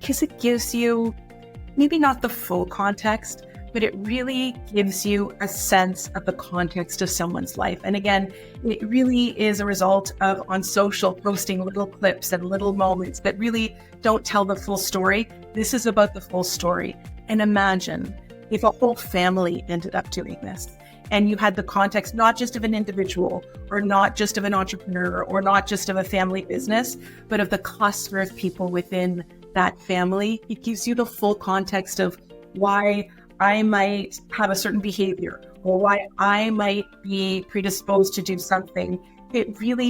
because it gives you maybe not the full context, but it really gives you a sense of the context of someone's life. And again, it really is a result of on social posting little clips and little moments that really don't tell the full story. This is about the full story. And imagine if a whole family ended up doing this and you had the context, not just of an individual or not just of an entrepreneur or not just of a family business, but of the cluster of people within that family. It gives you the full context of why I might have a certain behavior or why I might be predisposed to do something. It really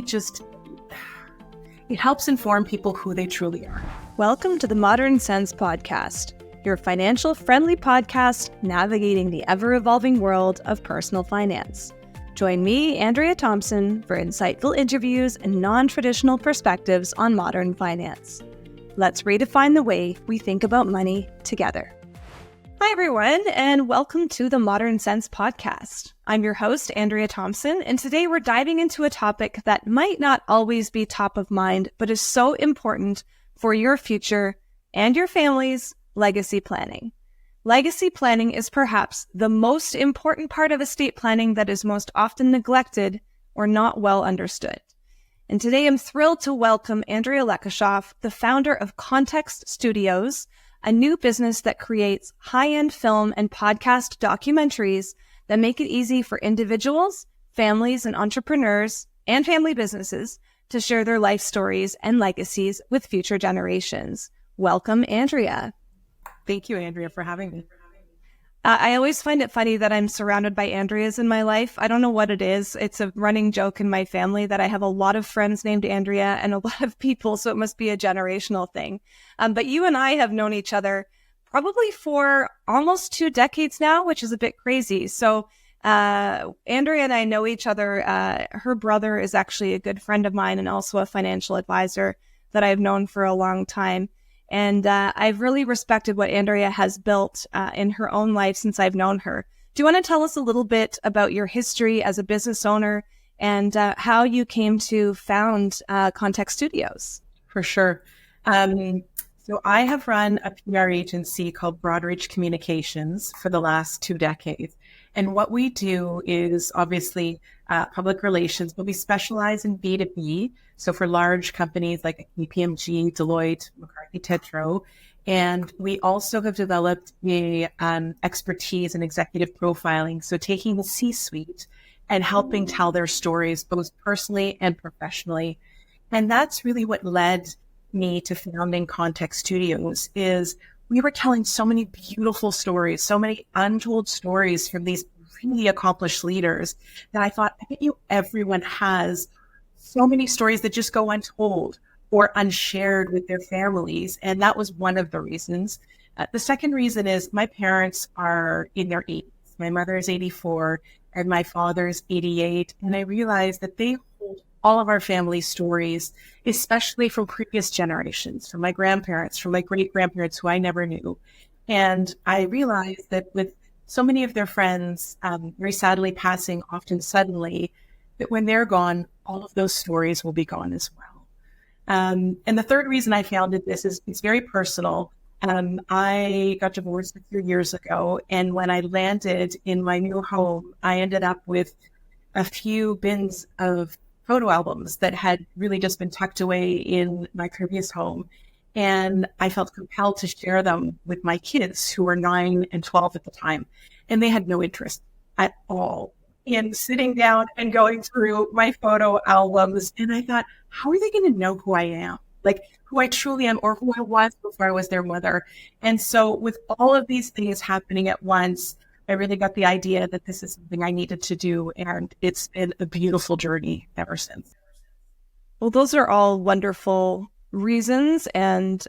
it helps inform people who they truly are. Welcome to the Modern Sense podcast, your financial-friendly podcast navigating the ever-evolving world of personal finance. Join me, Andrea Thompson, for insightful interviews and non-traditional perspectives on modern finance. Let's redefine the way we think about money together. Hi, everyone, and welcome to the Modern Sense podcast. I'm your host, Andrea Thompson, and today we're diving into a topic that might not always be top of mind, but is so important for your future and your family's legacy planning. Legacy planning is perhaps the most important part of estate planning that is most often neglected or not well understood. And today I'm thrilled to welcome Andrea Lekashoff, the founder of Context Studios, a new business that creates high-end film and podcast documentaries that make it easy for individuals, families, and entrepreneurs and family businesses to share their life stories and legacies with future generations. Welcome, Andrea. Thank you, Andrea, for having me. I always find it funny that I'm surrounded by Andreas in my life. I don't know what it is. It's a running joke in my family that I have a lot of friends named Andrea and a lot of people, so it must be a generational thing. But you and I have known each other probably for almost 2 decades now, which is a bit crazy. So Andrea and I know each other. Her brother is actually a good friend of mine and also a financial advisor that I've known for a long time. And I've really respected what Andrea has built in her own life since I've known her. Do you want to tell us a little bit about your history as a business owner and how you came to found Context Studios? For sure. So I have run a PR agency called Broadreach Communications for the last 2 decades. And what we do is obviously public relations, but we specialize in B2B. So for large companies like KPMG, Deloitte, McCarthy Tétrault. And we also have developed a expertise in executive profiling. So taking the C-suite and helping tell their stories, both personally and professionally. And that's really what led me to founding Context Studios is we were telling so many beautiful stories, so many untold stories from these really accomplished leaders that I thought, I bet you everyone has so many stories that just go untold or unshared with their families. And that was one of the reasons. The second reason is my parents are in their 80s. My mother is 84 and my father is 88. And I realized that they hold all of our family stories, especially from previous generations, from my grandparents, from my great-grandparents who I never knew. And I realized that with so many of their friends very sadly passing often suddenly, that when they're gone, all of those stories will be gone as well. And the third reason I founded this is it's very personal. I got divorced a few years ago, and when I landed in my new home, I ended up with a few bins of photo albums that had really just been tucked away in my previous home. And I felt compelled to share them with my kids who were 9 and 12 at the time. And they had no interest at all in sitting down and going through my photo albums. And I thought, how are they going to know who I am? Like who I truly am or who I was before I was their mother. And so with all of these things happening at once, I really got the idea that this is something I needed to do. And it's been a beautiful journey ever since. Well, those are all wonderful reasons and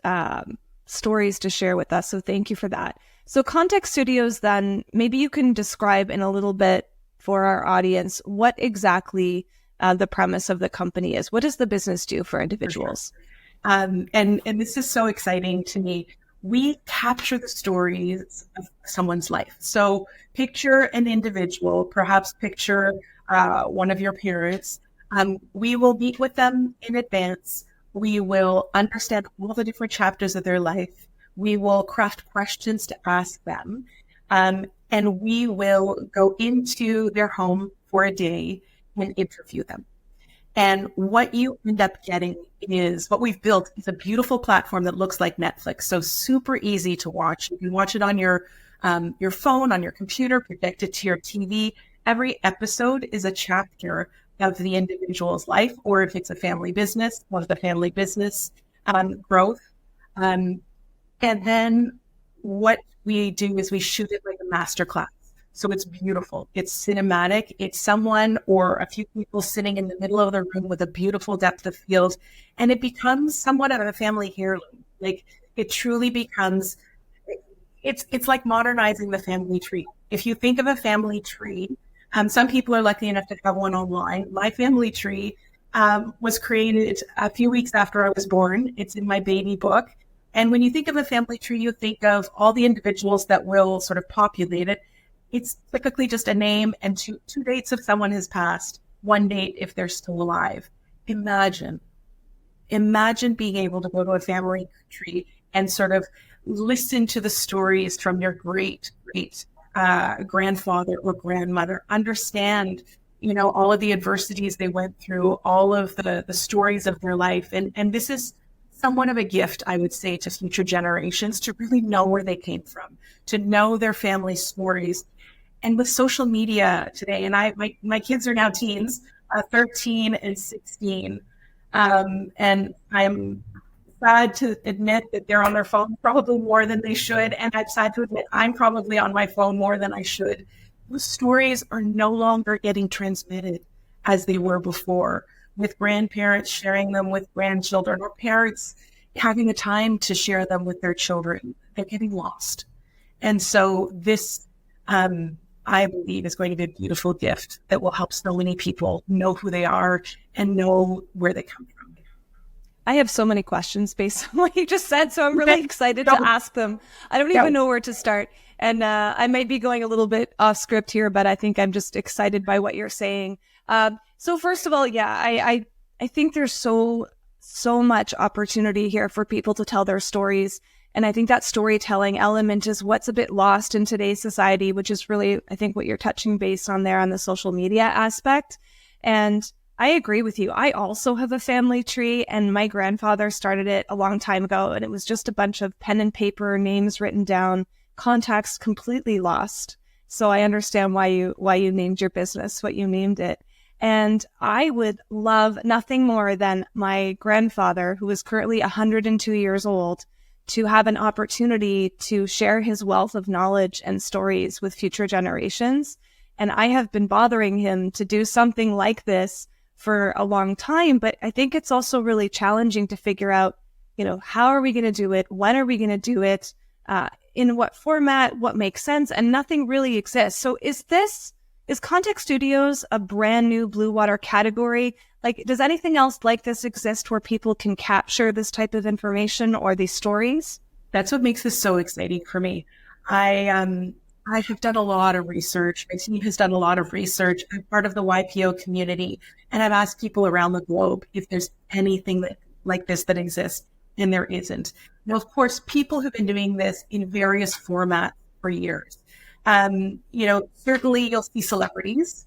stories to share with us. So thank you for that. So Context Studios, then, maybe you can describe in a little bit for our audience what exactly the premise of the company is. What does the business do for individuals? For sure. And this is so exciting to me. We capture the stories of someone's life. So picture an individual, perhaps picture one of your parents. We will meet with them in advance. We will understand all the different chapters of their life. We will craft questions to ask them. And we will go into their home for a day and interview them. And what you end up getting is what we've built is a beautiful platform that looks like Netflix. So super easy to watch. You can watch it on your phone, on your computer, project it to your TV. Every episode is a chapter of the individual's life, or if it's a family business, of the family business growth. And then what we do is we shoot it like a masterclass. So it's beautiful. It's cinematic. It's someone or a few people sitting in the middle of the room with a beautiful depth of field. And it becomes somewhat of a family heirloom. Like it truly becomes, it's like modernizing the family tree. If you think of a family tree, some people are lucky enough to have one online. My family tree was created a few weeks after I was born. It's in my baby book. And when you think of a family tree, you think of all the individuals that will sort of populate it. It's typically just a name and two dates if someone has passed, one date if they're still alive. Imagine being able to go to a family tree and sort of listen to the stories from your great grandfather or grandmother, understand, all of the adversities they went through, all of the stories of their life. And this is somewhat of a gift, I would say, to future generations to really know where they came from, to know their family stories. And with social media today, and my kids are now teens, 13 and 16. And I'm sad to admit that they're on their phone probably more than they should. And I'm sad to admit I'm probably on my phone more than I should. The stories are no longer getting transmitted as they were before, with grandparents sharing them with grandchildren or parents having the time to share them with their children. They're getting lost. And so this, I believe, is going to be a beautiful gift that will help so many people know who they are and know where they come from. I have so many questions based on what you just said, so I'm really excited to ask them. I don't even know where to start. And I might be going a little bit off script here, but I think I'm just excited by what you're saying. So first of all, I think there's so much opportunity here for people to tell their stories. And I think that storytelling element is what's a bit lost in today's society, which is really, I think, what you're touching base on there on the social media aspect. And I agree with you. I also have a family tree, and my grandfather started it a long time ago, and it was just a bunch of pen and paper, names written down, contacts completely lost. So I understand why you named your business what you named it. And I would love nothing more than my grandfather, who is currently 102 years old, to have an opportunity to share his wealth of knowledge and stories with future generations. And I have been bothering him to do something like this for a long time, but I think it's also really challenging to figure out, how are we going to do it? When are we going to do it? In what format? What makes sense? And nothing really exists. So is Context Studios a brand new Blue Water category? Like, does anything else like this exist where people can capture this type of information or these stories? That's what makes this so exciting for me. I have done a lot of research. My team has done a lot of research. I'm part of the YPO community, and I've asked people around the globe if there's anything like this that exists, and there isn't. Now, of course, people have been doing this in various formats for years. Certainly you'll see celebrities,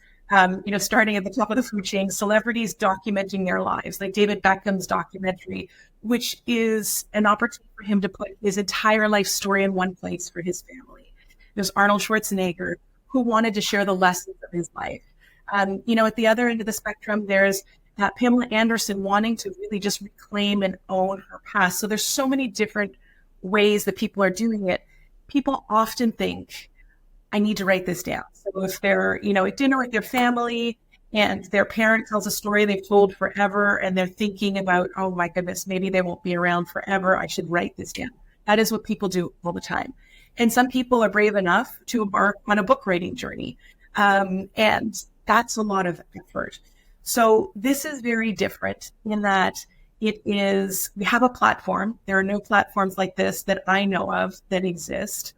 starting at the top of the food chain, celebrities documenting their lives, like David Beckham's documentary, which is an opportunity for him to put his entire life story in one place for his family. There's Arnold Schwarzenegger, who wanted to share the lessons of his life. At the other end of the spectrum, there's Pamela Anderson wanting to really just reclaim and own her past. So there's so many different ways that people are doing it. People often think, I need to write this down. So if they're, at dinner with their family and their parent tells a story they've told forever and they're thinking about, oh my goodness, maybe they won't be around forever, I should write this down. That is what people do all the time. And some people are brave enough to embark on a book writing journey. And that's a lot of effort. So this is very different in that we have a platform. There are no platforms like this that I know of that exist.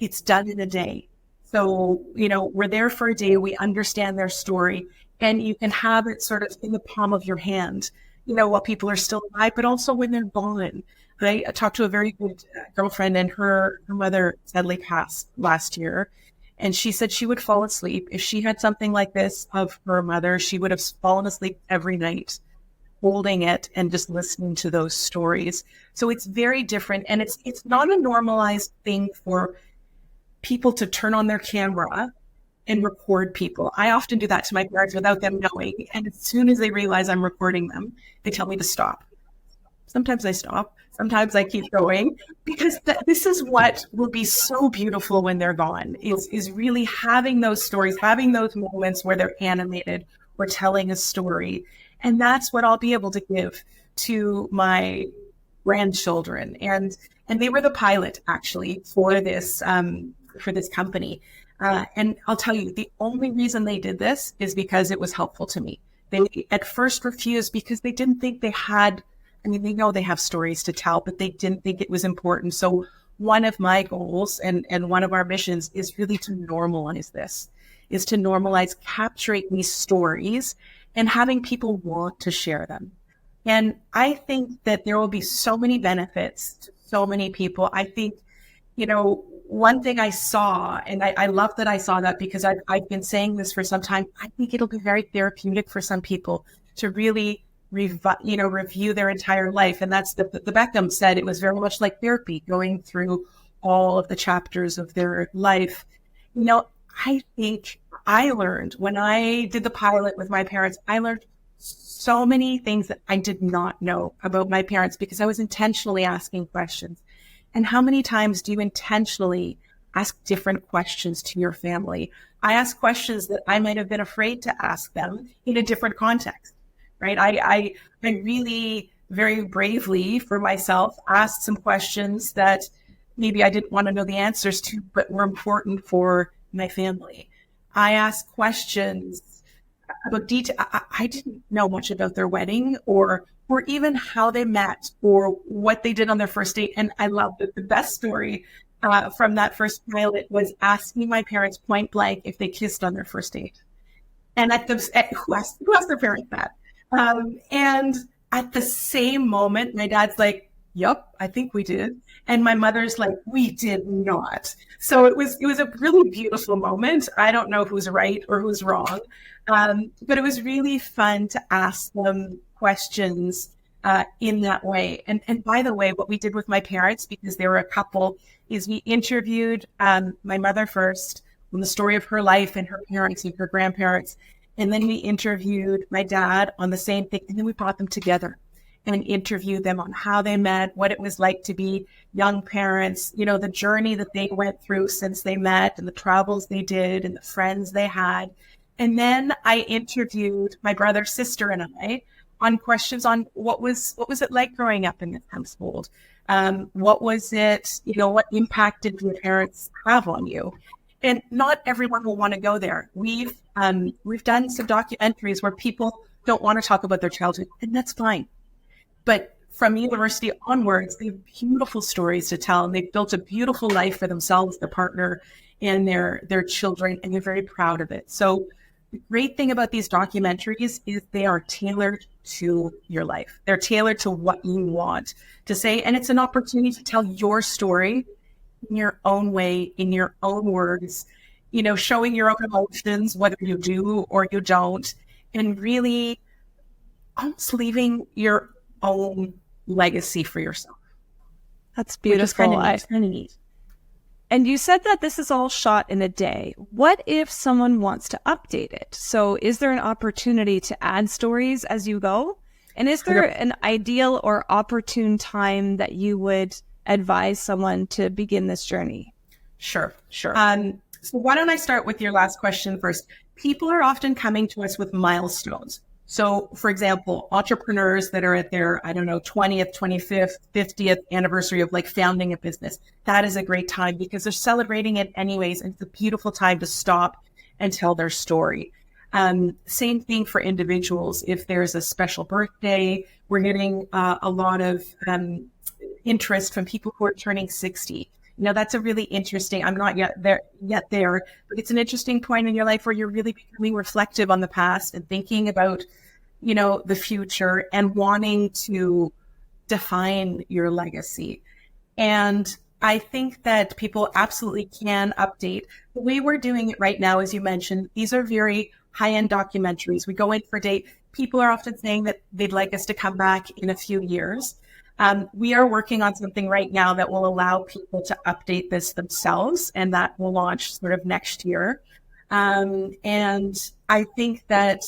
It's done in a day. So, we're there for a day. We understand their story, and you can have it sort of in the palm of your hand, while people are still alive, but also when they're gone. I talked to a very good girlfriend, and her mother sadly passed last year. And she said she would fall asleep. If she had something like this of her mother, she would have fallen asleep every night holding it and just listening to those stories. So it's very different. And it's not a normalized thing for people to turn on their camera and record people. I often do that to my parents without them knowing. And as soon as they realize I'm recording them, they tell me to stop. Sometimes I stop. Sometimes I keep going because this is what will be so beautiful when they're gone is really having those stories, having those moments where they're animated or telling a story. And that's what I'll be able to give to my grandchildren. And they were the pilot actually for this company. And I'll tell you, the only reason they did this is because it was helpful to me. They at first refused because they didn't think they had, I mean, they know they have stories to tell, but they didn't think it was important. So one of my goals and one of our missions is really to normalize this, is to normalize capturing these stories and having people want to share them. And I think that there will be so many benefits to so many people. I think, one thing I saw, and I love that I saw that because I've been saying this for some time, I think it'll be very therapeutic for some people to really review their entire life. And that's the Beckham said it was very much like therapy, going through all of the chapters of their life. I think I learned when I did the pilot with my parents, I learned so many things that I did not know about my parents because I was intentionally asking questions. And how many times do you intentionally ask different questions to your family? I ask questions that I might have been afraid to ask them in a different context, right? I really very bravely for myself asked some questions that maybe I didn't want to know the answers to, but were important for my family. I asked questions about detail. I didn't know much about their wedding or even how they met or what they did on their first date. And I love that the best story from that first pilot was asking my parents point blank if they kissed on their first date. And who asked their parents that? And at the same moment, my dad's like, "Yep, I think we did." And my mother's like, "We did not." So it was a really beautiful moment. I don't know who's right or who's wrong. But it was really fun to ask them questions in that way. And by the way, what we did with my parents, because they were a couple, is we interviewed my mother first on the story of her life and her parents and her grandparents. And then we interviewed my dad on the same thing. And then we brought them together and interviewed them on how they met, what it was like to be young parents, the journey that they went through since they met and the travels they did and the friends they had. And then I interviewed my brother, sister, and I on questions on what was it like growing up in this household? What was it, what impact did your parents have on you? And not everyone will want to go there. We've done some documentaries where people don't want to talk about their childhood, and that's fine. But from university onwards, they have beautiful stories to tell, and they've built a beautiful life for themselves, their partner, and their children, and they're very proud of it. So the great thing about these documentaries is they are tailored to your life. They're tailored to what you want to say, and it's an opportunity to tell your story in your own way, in your own words, showing your own emotions, whether you do or you don't, and really almost leaving your own legacy for yourself. That's beautiful. Kind of neat. And you said that this is all shot in a day. What if someone wants to update it? So is there an opportunity to add stories as you go? And is there an ideal or opportune time that you would advise someone to begin this journey? Sure. So why don't I start with your last question first? People are often coming to us with milestones. So, for example, entrepreneurs that are at their, 20th, 25th, 50th anniversary of founding a business, that is a great time because they're celebrating it anyways. And it's a beautiful time to stop and tell their story. Same thing for individuals. If there's a special birthday, we're getting a lot of interest from people who are turning 60. That's a really interesting, I'm not yet there, but it's an interesting point in your life where you're really becoming reflective on the past and thinking about, the future and wanting to define your legacy. And I think that people absolutely can update. The way we're doing it right now, as you mentioned, these are very high-end documentaries. We go in for date. People are often saying that they'd like us to come back in a few years. We are working on something right now that will allow people to update this themselves, and that will launch sort of next year. And I think that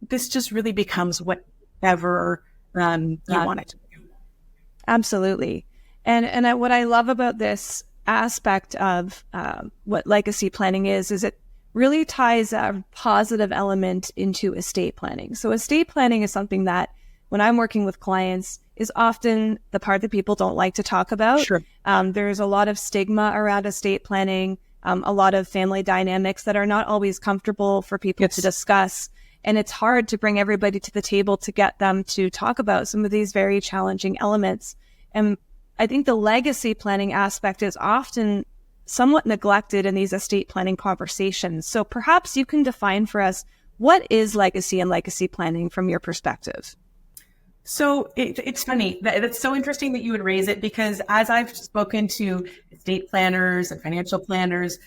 this just really becomes whatever you want it to be. Absolutely. And what I love about this aspect of what legacy planning is it really ties a positive element into estate planning. So estate planning is something that when I'm working with clients is often the part that people don't like to talk about. Sure. There's a lot of stigma around estate planning, a lot of family dynamics that are not always comfortable for people to discuss. And it's hard to bring everybody to the table to get them to talk about some of these very challenging elements. And I think the legacy planning aspect is often somewhat neglected in these estate planning conversations. So perhaps you can define for us, what is legacy and legacy planning from your perspective? So it's funny. It's so interesting that you would raise it, because as I've spoken to estate planners and financial planners,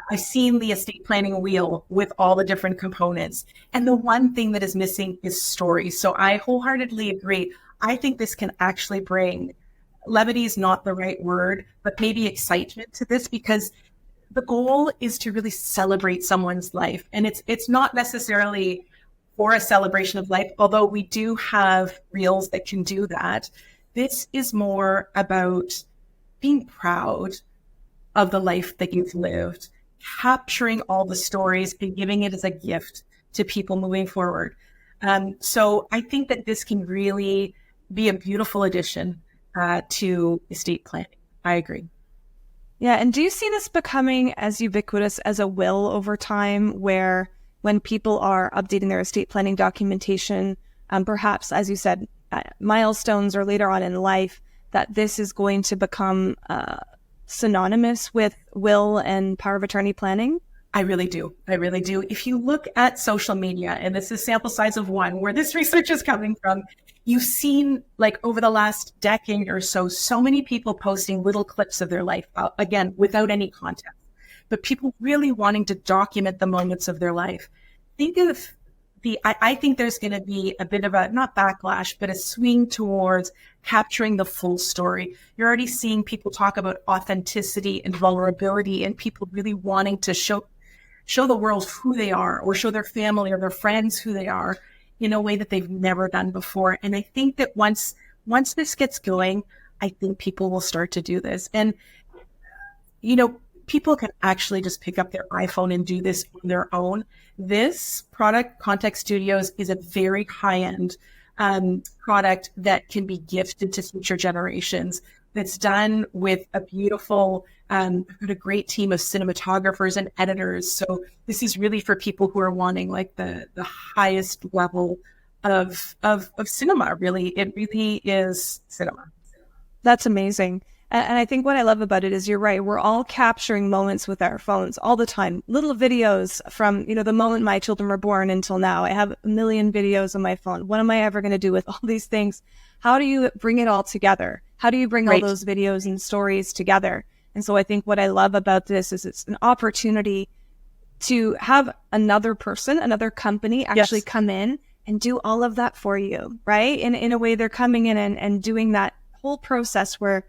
I've seen the estate planning wheel with all the different components. And the one thing that is missing is stories. So I wholeheartedly agree. I think this can actually bring, levity is not the right word, but maybe excitement to this, because the goal is to really celebrate someone's life. And it's not necessarily for a celebration of life, although we do have reels that can do that. This is more about being proud of the life that you've lived, capturing all the stories and giving it as a gift to people moving forward. So I think that this can really be a beautiful addition to estate planning. I agree. Yeah. And do you see this becoming as ubiquitous as a will over time, where when people are updating their estate planning documentation, perhaps, as you said, milestones or later on in life, that this is going to become synonymous with will and power of attorney planning? I really do. I really do. If you look at social media, and this is sample size of one where this research is coming from, you've seen, like, over the last decade or so, so many people posting little clips of their life, again, without any context, but people really wanting to document the moments of their life. Think of I think there's going to be a bit of a, not backlash, but a swing towards capturing the full story. You're already seeing people talk about authenticity and vulnerability, and people really wanting to show the world who they are, or show their family or their friends who they are in a way that they've never done before. And I think that once this gets going, I think people will start to do this. And, people can actually just pick up their iPhone and do this on their own. This product, Context Studios, is a very high-end product that can be gifted to future generations. That's done with a beautiful, a great team of cinematographers and editors. So this is really for people who are wanting, like, the highest level of cinema. Really, it really is cinema. That's amazing. And I think what I love about it is, you're right, we're all capturing moments with our phones all the time. Little videos from, the moment my children were born until now. I have a million videos on my phone. What am I ever going to do with all these things? How do you bring it all together? How do you bring all those videos and stories together? And so I think what I love about this is it's an opportunity to have another person, another company actually come in and do all of that for you, right? In a way, they're coming in and doing that whole process where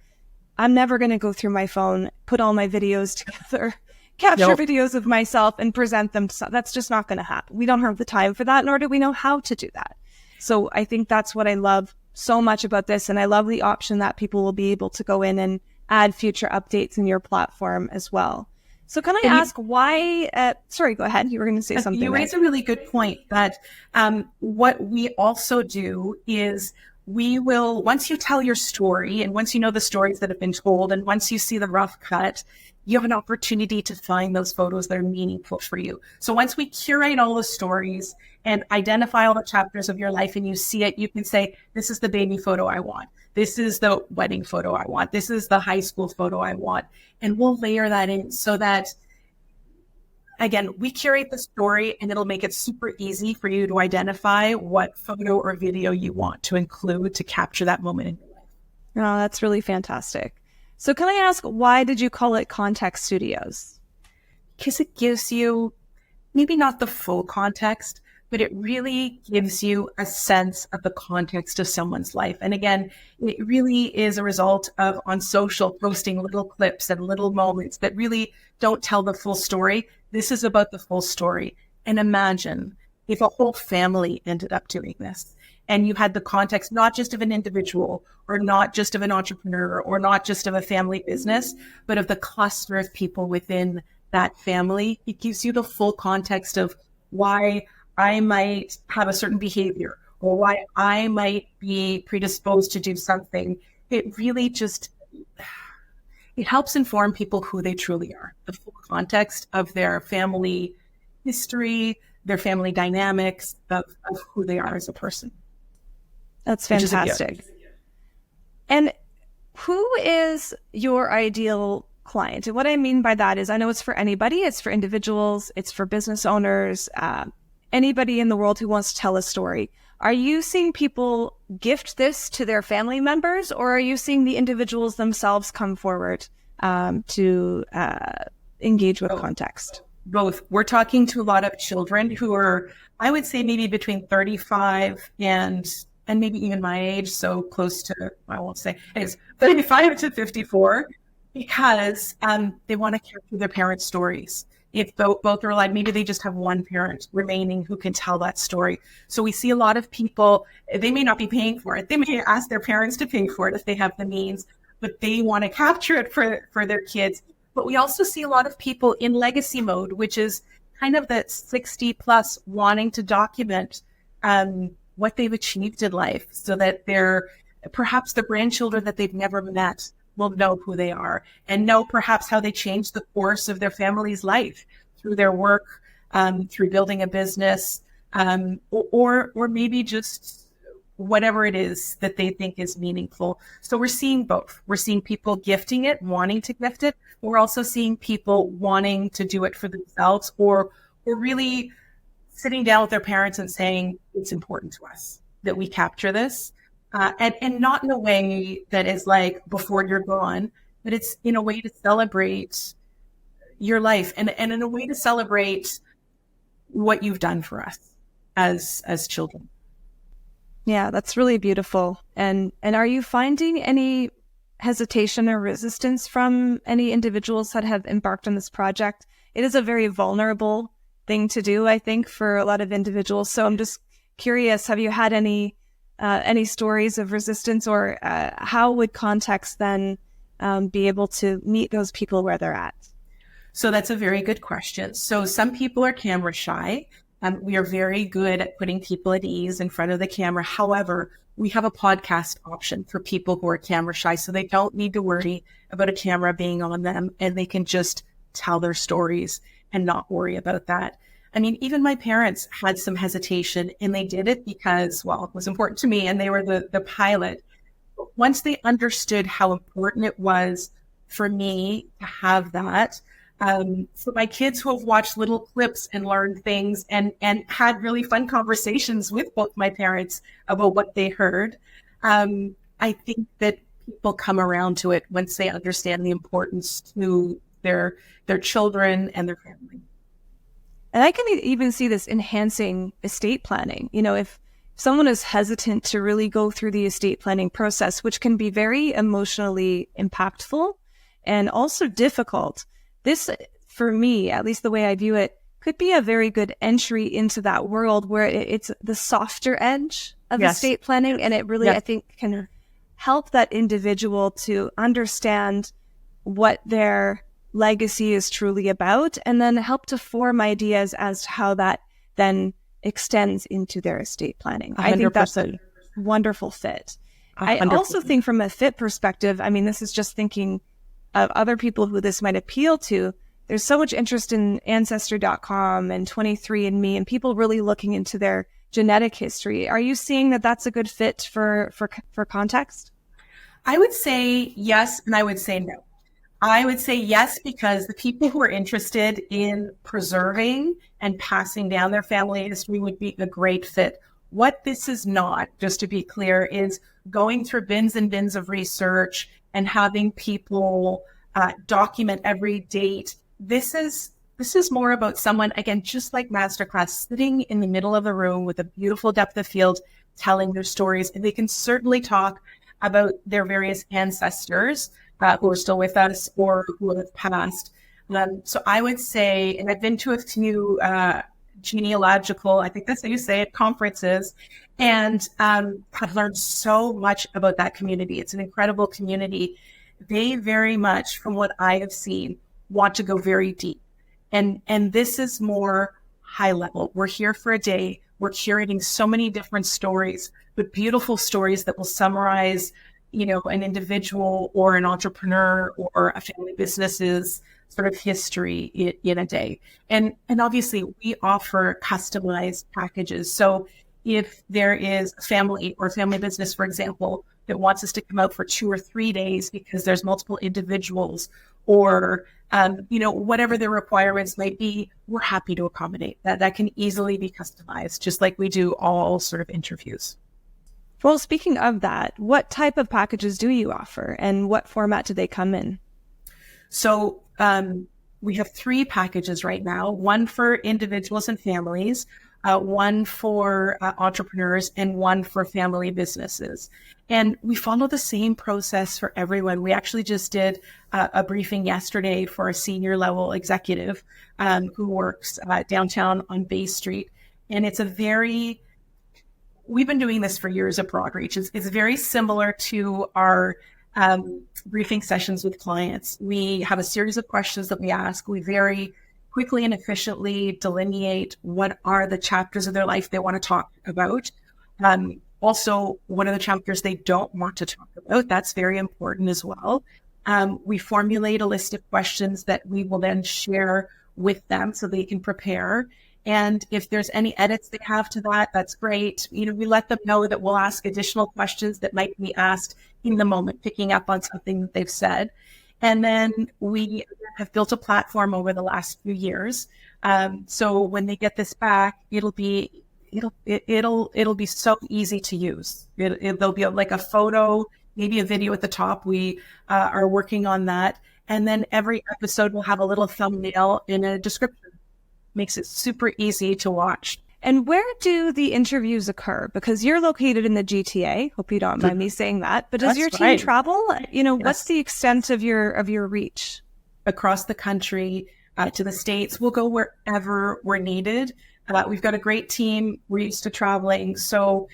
I'm never going to go through my phone, put all my videos together, capture videos of myself and present them. That's just not going to happen. We don't have the time for that, nor do we know how to do that. So I think that's what I love so much about this. And I love the option that people will be able to go in and add future updates in your platform as well. So can I ask why, sorry, go ahead. You were going to say something. You raise a really good point that what we also do is, we will, once you tell your story, and once you know the stories that have been told, and once you see the rough cut, you have an opportunity to find those photos that are meaningful for you. So once we curate all the stories and identify all the chapters of your life, and you see it, you can say, this is the baby photo I want. This is the wedding photo I want. This is the high school photo I want. And we'll layer that in so that, again, we curate the story, and it'll make it super easy for you to identify what photo or video you want to include to capture that moment in your life. Oh, that's really fantastic. So can I ask, why did you call it Context Studios? Because it gives you maybe not the full context, but it really gives you a sense of the context of someone's life. And again, it really is a result of on social posting little clips and little moments that really don't tell the full story. This is about the full story. And imagine if a whole family ended up doing this and you had the context, not just of an individual or not just of an entrepreneur or not just of a family business, but of the cluster of people within that family. It gives you the full context of why I might have a certain behavior or why I might be predisposed to do something. It really just, it helps inform people who they truly are, the full context of their family history, their family dynamics, of who they are as a person. That's fantastic. And who is your ideal client? And what I mean by that is, I know it's for anybody. It's for individuals. It's for business owners, anybody in the world who wants to tell a story. Are you seeing people gift this to their family members, or are you seeing the individuals themselves come forward to engage with context? Both. We're talking to a lot of children who are, I would say, maybe between 35 and maybe even my age, so close to, I won't say, it's 35 to 54, because they want to capture their parents' stories. If both are alive, maybe they just have one parent remaining who can tell that story. So we see a lot of people, they may not be paying for it. They may ask their parents to pay for it if they have the means, but they want to capture it for their kids. But we also see a lot of people in legacy mode, which is kind of that 60 plus wanting to document what they've achieved in life so that perhaps the grandchildren that they've never met will know who they are and know perhaps how they changed the course of their family's life through their work, through building a business, or maybe just whatever it is that they think is meaningful. So we're seeing both. We're seeing people gifting it, wanting to gift it. We're also seeing people wanting to do it for themselves or really sitting down with their parents and saying, it's important to us that we capture this. And not in a way that is like before you're gone, but it's in a way to celebrate your life and in a way to celebrate what you've done for us as children. Yeah, that's really beautiful. And are you finding any hesitation or resistance from any individuals that have embarked on this project? It is a very vulnerable thing to do, I think, for a lot of individuals. So I'm just curious, have you had any stories of resistance, or how would context then be able to meet those people where they're at? So that's a very good question. So some people are camera shy. We are very good at putting people at ease in front of the camera. However, we have a podcast option for people who are camera shy, so they don't need to worry about a camera being on them, and they can just tell their stories and not worry about that. I mean, even my parents had some hesitation, and they did it because, well, it was important to me and they were the pilot. But once they understood how important it was for me to have that, for my kids who have watched little clips and learned things and had really fun conversations with both my parents about what they heard, I think that people come around to it once they understand the importance to their children and their family. And I can even see this enhancing estate planning. You know, if someone is hesitant to really go through the estate planning process, which can be very emotionally impactful and also difficult, this, for me, at least the way I view it, could be a very good entry into that world where it's the softer edge of estate planning. And it really, I think, can help that individual to understand what their legacy is truly about, and then help to form ideas as to how that then extends into their estate planning. 100%. I think that's a wonderful fit. 100%. I also think from a fit perspective, I mean, this is just thinking of other people who this might appeal to. There's so much interest in Ancestry.com and 23andMe and people really looking into their genetic history. Are you seeing that that's a good fit for context? I would say yes, and I would say no. I would say yes, because the people who are interested in preserving and passing down their family history would be a great fit. What this is not, just to be clear, is going through bins and bins of research and having people document every date. This is more about someone, again, just like Masterclass, sitting in the middle of the room with a beautiful depth of field, telling their stories. And they can certainly talk about their various ancestors who are still with us or who have passed. So I would say, and I've been to a few genealogical, I think that's how you say it, conferences, and I've learned so much about that community. It's an incredible community. They very much, from what I have seen, want to go very deep. And this is more high level. We're here for a day. We're curating so many different stories, but beautiful stories that will summarize, an individual or an entrepreneur or a family business's sort of history in a day. And obviously we offer customized packages. So if there is a family or family business, for example, that wants us to come out for 2 or 3 days because there's multiple individuals or, whatever their requirements might be, we're happy to accommodate that. That can easily be customized, just like we do all sort of interviews. Well, speaking of that, what type of packages do you offer and what format do they come in? So we have 3 packages right now, one for individuals and families, one for entrepreneurs, and one for family businesses. And we follow the same process for everyone. We actually just did a briefing yesterday for a senior level executive who works downtown on Bay Street. And we've been doing this for years at Broadreach. It's very similar to our briefing sessions with clients. We have a series of questions that we ask. We very quickly and efficiently delineate what are the chapters of their life they want to talk about. Also, what are the chapters they don't want to talk about? That's very important as well. We formulate a list of questions that we will then share with them so they can prepare. And if there's any edits they have to that, that's great. We let them know that we'll ask additional questions that might be asked in the moment, picking up on something that they've said. And then we have built a platform over the last few years. So when they get this back, it'll be so easy to use. There'll be like a photo, maybe a video at the top. We are working on that. And then every episode will have a little thumbnail in a description. Makes it super easy to watch. And where do the interviews occur? Because you're located in the GTA. Hope you don't mind me saying that. But does your team travel? Yes. What's the extent of your reach? Across the country, to the States. We'll go wherever we're needed. We've got a great team. We're used to traveling. So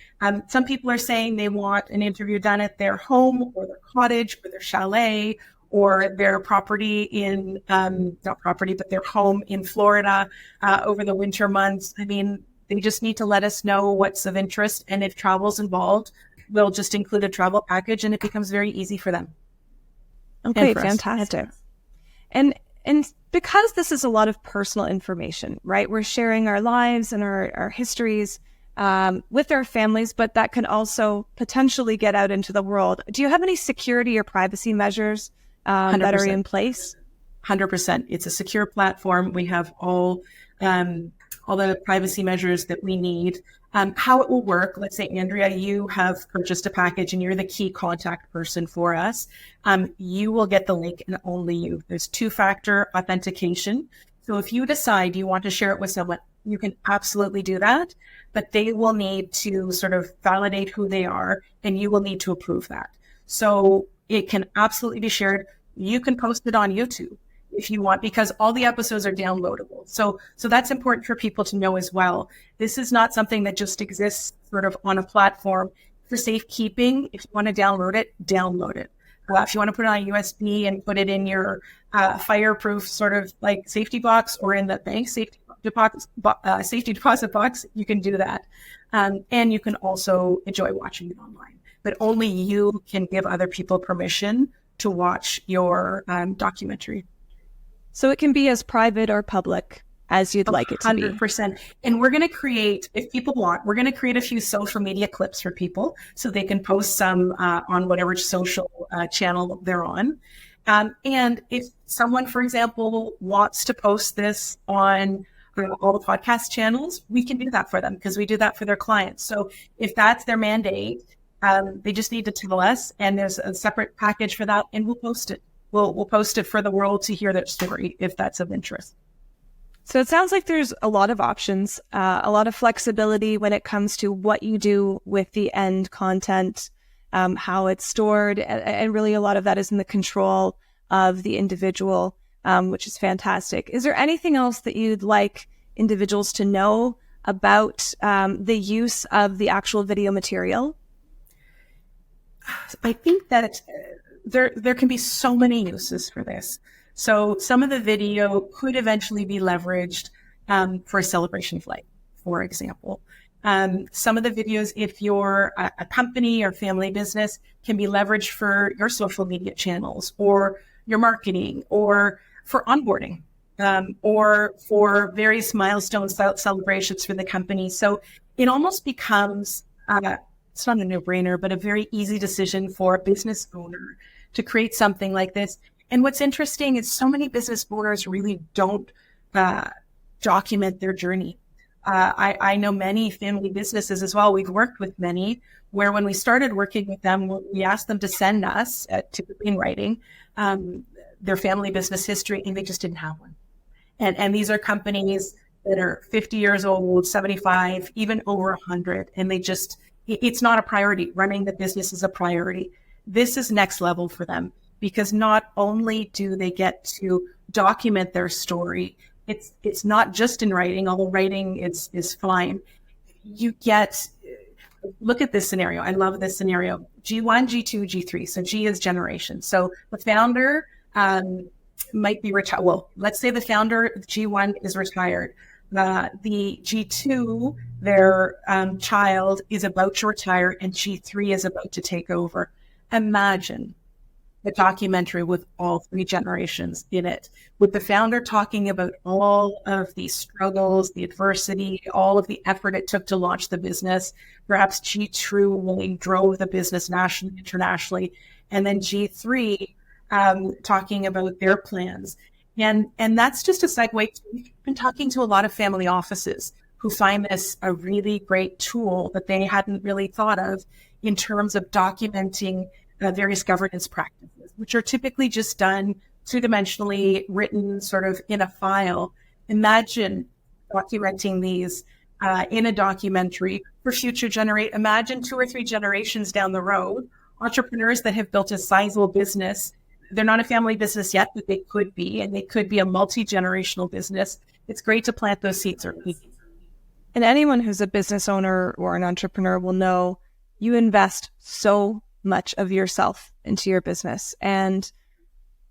some people are saying they want an interview done at their home or their cottage or their chalet or their property in, not property, but their home in Florida over the winter months. I mean, they just need to let us know what's of interest. And if travel's involved, we'll just include a travel package and it becomes very easy for them. Okay, fantastic. And because this is a lot of personal information, right? We're sharing our lives and our histories with our families, but that can also potentially get out into the world. Do you have any security or privacy measures that are in place? 100%. It's a secure platform. We have all the privacy measures that we need. How it will work, let's say, Andrea, you have purchased a package and you're the key contact person for us. You will get the link and only you. There's 2-factor authentication. So if you decide you want to share it with someone, you can absolutely do that, but they will need to sort of validate who they are and you will need to approve that. So it can absolutely be shared. You can post it on YouTube if you want, because all the episodes are downloadable. So that's important for people to know as well. This is not something that just exists sort of on a platform for safekeeping. If you want to download it, download it. If you want to put it on a USB and put it in your fireproof sort of like safety box or in the bank safety deposit box, you can do that. And you can also enjoy watching it online. But only you can give other people permission to watch your documentary. So it can be as private or public as you'd like it to be. 100%. And we're going to create, if people want, we're going to create a few social media clips for people so they can post some on whatever social channel they're on. And if someone, for example, wants to post this on all the podcast channels, we can do that for them because we do that for their clients. So if that's their mandate, they just need to tell us, and there's a separate package for that, and we'll post it. We'll post it for the world to hear their story if that's of interest. So it sounds like there's a lot of options, a lot of flexibility when it comes to what you do with the end content, how it's stored, and really a lot of that is in the control of the individual, which is fantastic. Is there anything else that you'd like individuals to know about the use of the actual video material? I think that there can be so many uses for this. So some of the video could eventually be leveraged for a celebration flight, for example. Some of the videos, if you're a company or family business, can be leveraged for your social media channels or your marketing or for onboarding or for various milestone celebrations for the company. So it almost becomes, it's not a no-brainer, but a very easy decision for a business owner to create something like this. And what's interesting is so many business owners really don't document their journey. I know many family businesses as well. We've worked with many where when we started working with them, we asked them to send us, typically in writing, their family business history, and they just didn't have one. And these are companies that are 50 years old, 75, even over 100, and it's not a priority. Running the business is a priority. This is next level for them because not only do they get to document their story, it's not just in writing, although writing is fine. You get, look at this scenario. I love this scenario. G1, G2, G3. So G is generation. So the founder might be retired. Well, let's say the founder, G1, is retired. The G2, their child is about to retire, and G3 is about to take over. Imagine a documentary with all three generations in it, with the founder talking about all of the struggles, the adversity, all of the effort it took to launch the business. Perhaps G2 really drove the business nationally, internationally, and then G3 talking about their plans. And that's just a segue. We've been talking to a lot of family offices who find this a really great tool that they hadn't really thought of in terms of documenting various governance practices, which are typically just done two-dimensionally, written sort of in a file. Imagine documenting these in a documentary for future imagine 2 or 3 generations down the road, entrepreneurs that have built a sizable business. They're not a family business yet, but they could be, and they could be a multi-generational business. It's great to plant those seeds early. And anyone who's a business owner or an entrepreneur will know you invest so much of yourself into your business and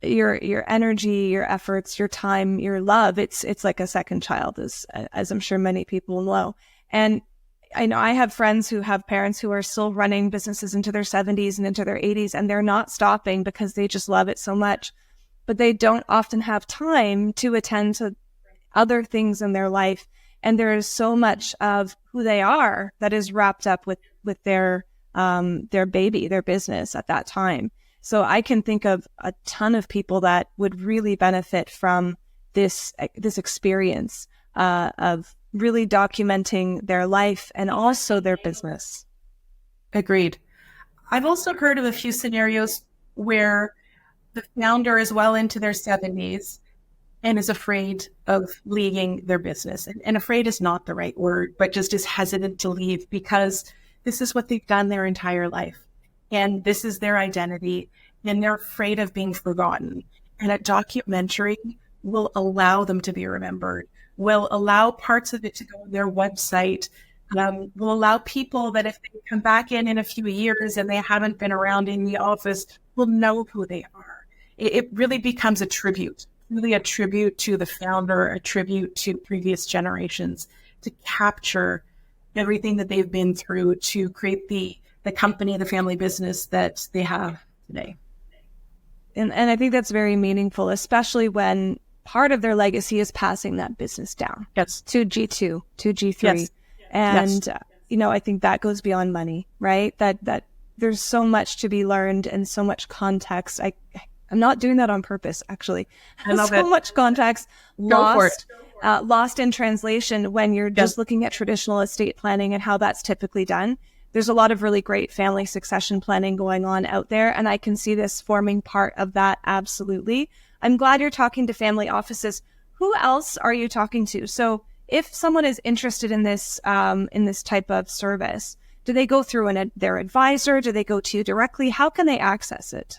your energy, your efforts, your time, your love. It's like a second child, as I'm sure many people know. And I know I have friends who have parents who are still running businesses into their 70s and into their 80s, and they're not stopping because they just love it so much. But they don't often have time to attend to other things in their life. And there is so much of who they are that is wrapped up with their baby, their business at that time. So I can think of a ton of people that would really benefit from this experience of really documenting their life and also their business. Agreed. I've also heard of a few scenarios where the founder is well into their 70s and is afraid of leaving their business. And afraid is not the right word, but just is hesitant to leave because this is what they've done their entire life. And this is their identity. And they're afraid of being forgotten. And a documentary will allow them to be remembered, will allow parts of it to go on their website, will allow people that if they come back in a few years and they haven't been around in the office, will know who they are. It really becomes a tribute, really a tribute to the founder, a tribute to previous generations, to capture everything that they've been through to create the company, the family business that they have today. And I think that's very meaningful, especially when part of their legacy is passing that business down. Yes. To G2, to G3. Yes. And, I think that goes beyond money, right? That there's so much to be learned and so much context. I'm not doing that on purpose, actually. I love so it. much context Go for it. lost in translation when you're just looking at traditional estate planning and how that's typically done. There's a lot of really great family succession planning going on out there, and I can see this forming part of that. Absolutely. I'm glad you're talking to family offices. Who else are you talking to? So if someone is interested in this type of service, do they go through their advisor? Do they go to you directly? How can they access it?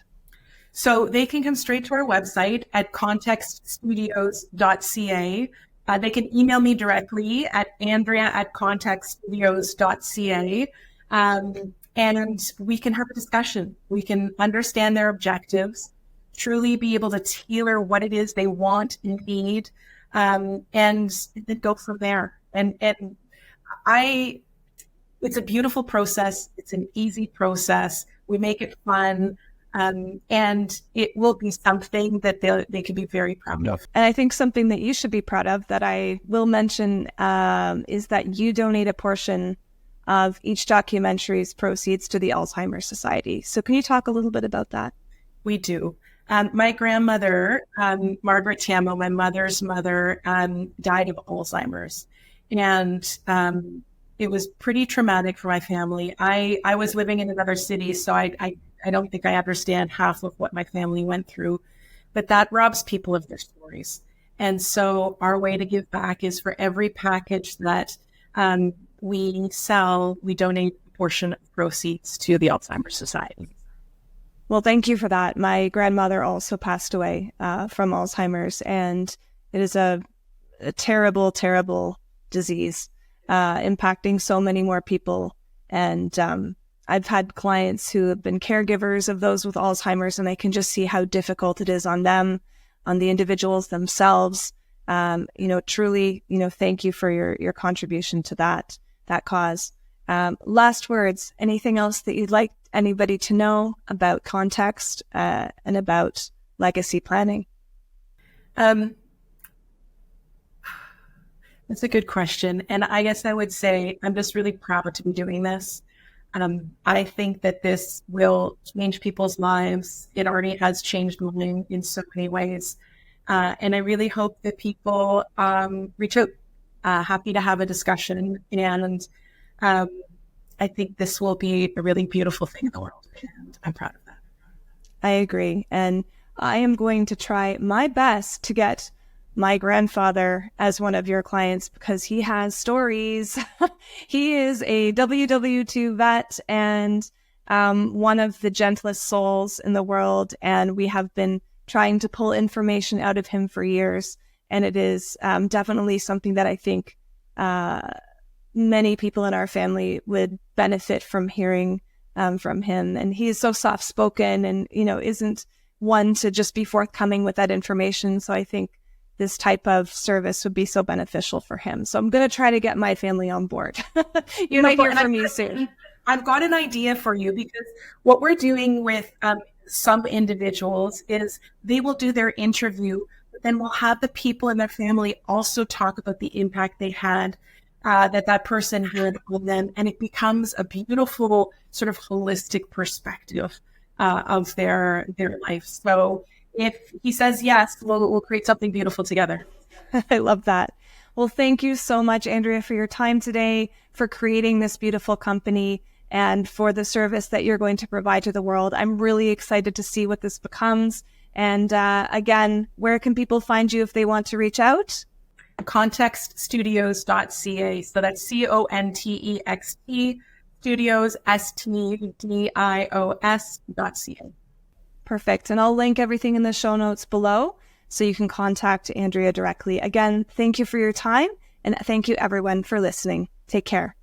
So they can come straight to our website at contextstudios.ca. They can email me directly at andrea@contextstudios.ca. And we can have a discussion. We can understand their objectives, truly be able to tailor what it is they want and need, and then go from there. And it's a beautiful process. It's an easy process. We make it fun. And it will be something that they can be very proud of. And I think something that you should be proud of that I will mention is that you donate a portion of each documentary's proceeds to the Alzheimer Society. So can you talk a little bit about that? We do. My grandmother, Margaret Tammo, my mother's mother, died of Alzheimer's. And it was pretty traumatic for my family. I was living in another city, so I don't think I understand half of what my family went through, but that robs people of their stories. And so our way to give back is for every package that we sell, we donate a portion of proceeds to the Alzheimer's Society. Well, thank you for that. My grandmother also passed away from Alzheimer's, and it is a terrible, terrible disease impacting so many more people. And I've had clients who have been caregivers of those with Alzheimer's, and I can just see how difficult it is on them, on the individuals themselves. Truly, thank you for your contribution to that cause. Last words, anything else that you'd like anybody to know about context and about legacy planning? That's a good question. And I guess I would say I'm just really proud to be doing this. I think that this will change people's lives. It already has changed mine in so many ways. And I really hope that people reach out. Happy to have a discussion. And I think this will be a really beautiful thing in the world. And I'm proud of that. I agree. And I am going to try my best to get my grandfather as one of your clients because he has stories. He is a WW2 vet and one of the gentlest souls in the world. And we have been trying to pull information out of him for years. And it is definitely something that I think many people in our family would benefit from hearing from him. And he is so soft-spoken and, isn't one to just be forthcoming with that information. So I think this type of service would be so beneficial for him. So I'm going to try to get my family on board. You might hear from me soon. I've got an idea for you because what we're doing with some individuals is they will do their interview, but then we'll have the people in their family also talk about the impact they had, that person had on them. And it becomes a beautiful sort of holistic perspective of their life. So if he says yes, we'll create something beautiful together. I love that. Well, thank you so much, Andrea, for your time today, for creating this beautiful company, and for the service that you're going to provide to the world. I'm really excited to see what this becomes. And again, where can people find you if they want to reach out? Contextstudios.ca. So that's CONTEXT Studios, STUDIOS.ca. Perfect. And I'll link everything in the show notes below so you can contact Andrea directly. Again, thank you for your time, and thank you everyone for listening. Take care.